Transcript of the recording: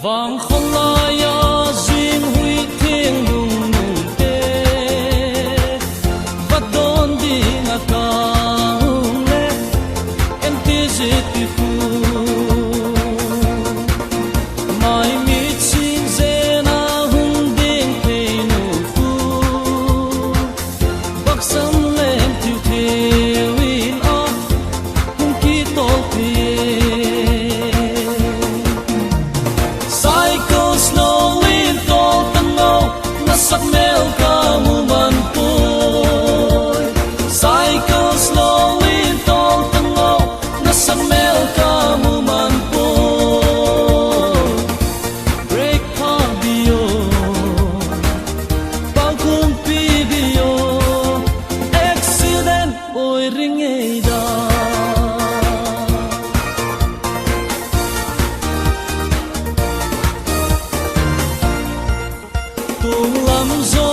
vàng không ai duyên huy thiên nung nung tê và đón đi ngã cao lệ em tê dễ tùy phu mai mi xin dễ na hung đen thề nụ phu bắc sâm lên tiêu thề win a hung kỳ tổ thề sắc mèo ca mu man poi cycle slowly tol tango na sắc mèo ca mu man poi break heart bio bao kum pi bio accident oi ring ei da tung lắm rồi